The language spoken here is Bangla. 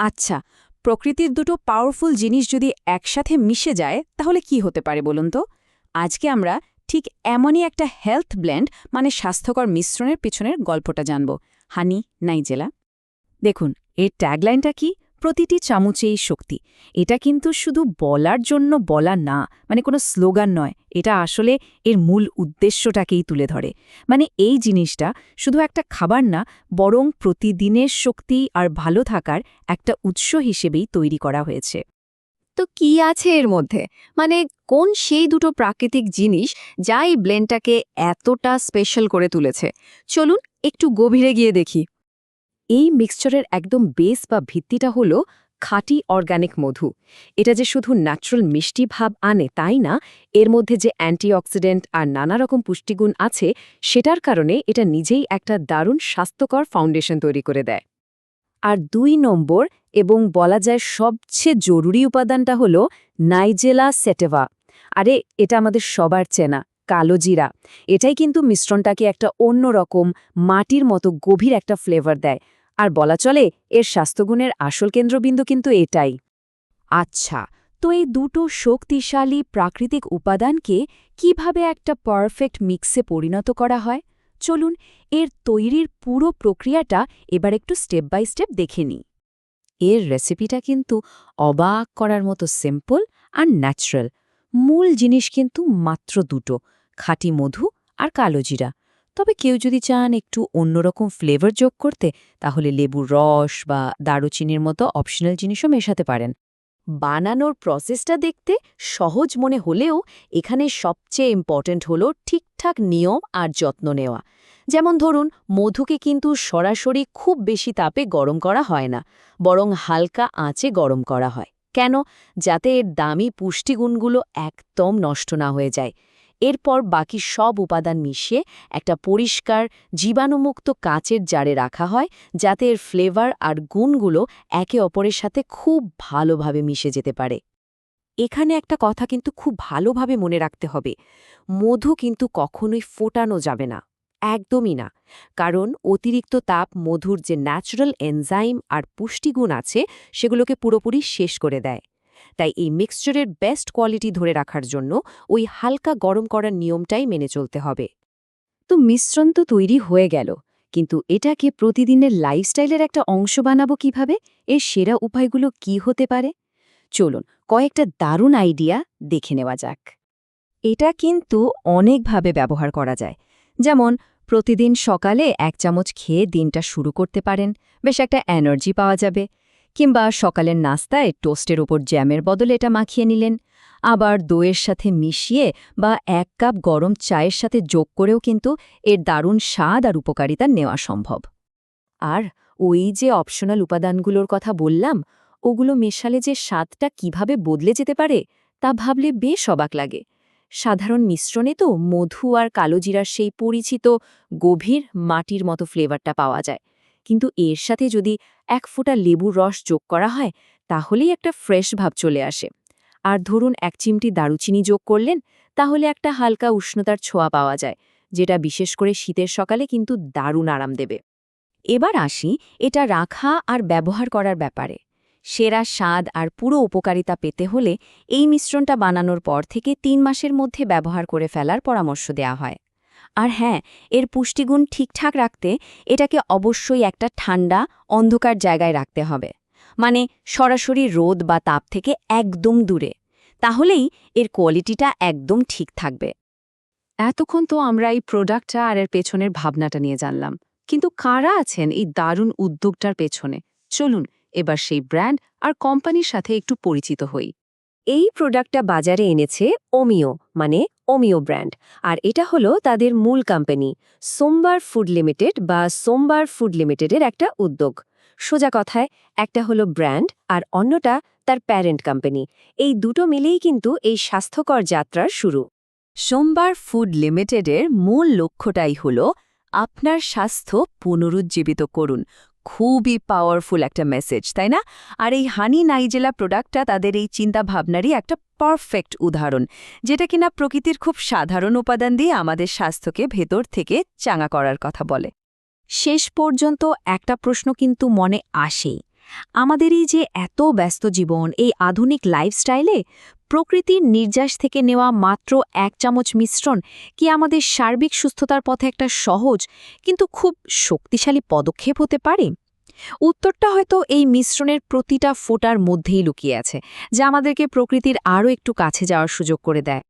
আচ্ছা, প্রকৃতির দুটো পাওয়ারফুল জিনিস যদি একসাথে মিশে যায় তাহলে কি হতে পারে বলুন তো? আজকে আমরা ঠিক এমনই একটা হেলথ ব্লেন্ড মানে স্বাস্থ্যকর মিশ্রণের পিছনের গল্পটা জানব। হানি, নাইজেলা। দেখুন, এর ট্যাগলাইনটা কি? প্রতিটি চামচেই শক্তি। এটা কিন্তু শুধু বলার জন্য বলা না, মানে কোনো স্লোগান নয়। এটা আসলে এর মূল উদ্দেশ্যটাকেই তুলে ধরে। মানে এই জিনিসটা শুধু একটা খাবার না, বরং প্রতিদিনের শক্তি আর ভালো থাকার একটা উৎস হিসেবেই তৈরি করা হয়েছে। তো কি আছে এর মধ্যে? মানে কোন সেই দুটো প্রাকৃতিক জিনিস যা এই ব্লেন্ডটাকে এতটা স্পেশাল করে তুলেছে? চলুন একটু গভীরে গিয়ে দেখি। এই মিক্সচারের একদম বেস বা ভিত্তিটা হলো খাঁটি অর্গানিক মধু। এটা যে শুধু ন্যাচারাল মিষ্টি ভাব আনে তাই না, এর মধ্যে যে অ্যান্টিঅক্সিডেন্ট আর নানা রকম পুষ্টিগুণ আছে সেটার কারণে এটা নিজেই একটা দারুণ স্বাস্থ্যকর ফাউন্ডেশন তৈরি করে দেয়। আর ২ নম্বর এবং বলা যায় সবচেয়ে জরুরি উপাদানটা হলো নাইজেলা সেটেভা। আরে এটা আমাদের সবার চেনা কালো জিরা। এটাই কিন্তু মিশ্রণটাকে একটা অন্যরকম মাটির মতো গভীর একটা ফ্লেভার দেয়। আর বলা চলে এর স্বাস্থ্যগুণের আসল কেন্দ্রবিন্দু কিন্তু এটাই। আচ্ছা, তো এই দুটো শক্তিশালী প্রাকৃতিক উপাদানকে কিভাবে একটা পারফেক্ট মিক্সে পরিণত করা হয়? চলুন এর তৈরির পুরো প্রক্রিয়াটা এবার একটু স্টেপ বাই স্টেপ দেখে নিই। এর রেসিপিটা কিন্তু অবাক করার মতো সিম্পল আর ন্যাচারাল। মূল জিনিস কিন্তু মাত্র দুটো, খাঁটি মধু আর কালো জিরা। তবে কেউ যদি চান একটু অন্যরকম ফ্লেভার যোগ করতে, তাহলে লেবুর রস বা দারুচিনির মতো অপশনাল জিনিসও মেশাতে পারেন। বানানোর প্রসেসটা দেখতে সহজ মনে হলেও এখানে সবচেয়ে ইম্পর্ট্যান্ট হলো ঠিকঠাক নিয়ম আর যত্ন নেওয়া। যেমন ধরুন, মধুকে কিন্তু সরাসরি খুব বেশি তাপে গরম করা হয় না, বরং হালকা আঁচে গরম করা হয়। কেন? যাতে এর দামি পুষ্টিগুণগুলো একদম নষ্ট না হয়ে যায়। এরপর বাকি সব উপাদান মিশিয়ে একটা পরিষ্কার জীবাণুমুক্ত কাচের জারে রাখা হয়, যাতে এর ফ্লেভার আর গুণগুলো একে অপরের সাথে খুব ভালোভাবে মিশে যেতে পারে। এখানে একটা কথা কিন্তু খুব ভালোভাবে মনে রাখতে হবে, মধু কিন্তু কখনোই ফোটানো যাবে না, একদমই না। কারণ অতিরিক্ত তাপ মধুর যে ন্যাচারাল এনজাইম আর পুষ্টিগুণ আছে সেগুলোকে পুরোপুরি শেষ করে দেয়। তাই এই মিক্সচারের বেস্ট কোয়ালিটি ধরে রাখার জন্য ওই হালকা গরম করার নিয়মটাই মেনে চলতে হবে। তো মিশ্রণ তো তৈরি হয়ে গেল, কিন্তু এটাকে প্রতিদিনের লাইফস্টাইলের একটা অংশ বানাবো কিভাবে? এর সেরা উপায়গুলো কি হতে পারে? চলুন কয়েকটা দারুণ আইডিয়া দেখে নেওয়া যাক। এটা কিন্তু অনেকভাবে ব্যবহার করা যায়। যেমন প্রতিদিন সকালে ১ চামচ খেয়ে দিনটা শুরু করতে পারেন, বেশ একটা এনার্জি পাওয়া যাবে। কিংবা সকালের নাস্তায় টোস্টের ওপর জ্যামের বদলে এটা মাখিয়ে নিলেন। আবার দইয়ের সাথে মিশিয়ে বা ১ কাপ গরম চায়ের সাথে যোগ করেও কিন্তু এর দারুণ স্বাদ আর উপকারিতা নেওয়া সম্ভব। আর ওই যে অপশনাল উপাদানগুলোর কথা বললাম, ওগুলো মেশালে যে স্বাদটা কিভাবে বদলে যেতে পারে তা ভাবলে বেশ অবাক লাগে। সাধারণ মিশ্রণে তো মধু আর কালোজিরার সেই পরিচিত গভীর মাটির মতো ফ্লেভারটা পাওয়া যায়, কিন্তু এর সাথে যদি ১ ফোঁটা লেবুর রস যোগ করা হয় তাহলেই একটা ফ্রেশ ভাব চলে আসে। আর ধরুন ১ চিমটি দারুচিনি যোগ করলেন, তাহলে একটা হালকা উষ্ণতার ছোঁয়া পাওয়া যায়, যেটা বিশেষ করে শীতের সকালে কিন্তু দারুণ আরাম দেবে। এবার আসি এটা রাখা আর ব্যবহার করার ব্যাপারে। সেরা স্বাদ আর পুরো উপকারিতা পেতে হলে এই মিশ্রণটা বানানোর পর থেকে ৩ মাসের মধ্যে ব্যবহার করে ফেলার পরামর্শ দেওয়া হয়। আর হ্যাঁ, এর পুষ্টিগুণ ঠিকঠাক রাখতে এটাকে অবশ্যই একটা ঠান্ডা, অন্ধকার জায়গায় রাখতে হবে। মানে সরাসরি রোদ বা তাপ থেকে একদম দূরে। তাহলেই এর কোয়ালিটিটা একদম ঠিক থাকবে। এতক্ষণ তো আমরা এই প্রোডাক্টটা আর এর পেছনের ভাবনাটা নিয়ে জানলাম, কিন্তু কারা আছেন এই দারুণ উদ্যোগটার পেছনে? চলুন এবার সেই ব্র্যান্ড আর কোম্পানির সাথে একটু পরিচিত হই। এই প্রোডাক্টটা বাজারে এনেছে ওমিও, মানে ওমিও ব্র্যান্ড। আর এটা হলো তাদের মূল কোম্পানি, সোমবার ফুড লিমিটেড বা সোমবার ফুড লিমিটেডের একটা উদ্যোগ। সোজা কথায়, একটা হলো ব্র্যান্ড আর অন্যটা তার প্যারেন্ট কোম্পানি। এই দুটো মিলেই কিন্তু এই স্বাস্থ্যকর যাত্রার শুরু। সোমবার ফুড লিমিটেডের মূল লক্ষ্যটাই হল আপনার স্বাস্থ্য পুনরুজ্জীবিত করুন। খুবই পাওয়ারফুল একটা মেসেজ, তাই না? আর এই হানি নাইজেলা প্রোডাক্টটা তাদের এই চিন্তাভাবনারই একটা পারফেক্ট উদাহরণ, যেটা কিনা প্রকৃতির খুব সাধারণ উপাদান দিয়ে আমাদের স্বাস্থ্যকে ভেতর থেকে চাঙা করার কথা বলে। শেষ পর্যন্ত একটা প্রশ্ন কিন্তু মনে আসেই, আমাদের এই যে এত ব্যস্ত জীবন, এই আধুনিক লাইফস্টাইলে প্রকৃতির নির্যাস থেকে নেওয়া মাত্র 1 চামচ মিশ্রণ কি আমাদের সার্বিক সুস্থতার পথে একটা সহজ কিন্তু খুব শক্তিশালী পদক্ষেপ হতে পারে? উত্তরটা হয়তো এই মিশ্রণের প্রতিটা ফোঁটার মধ্যেই লুকিয়ে আছে, যা আমাদেরকে প্রকৃতির আরও একটু কাছে যাওয়ার সুযোগ করে দেয়।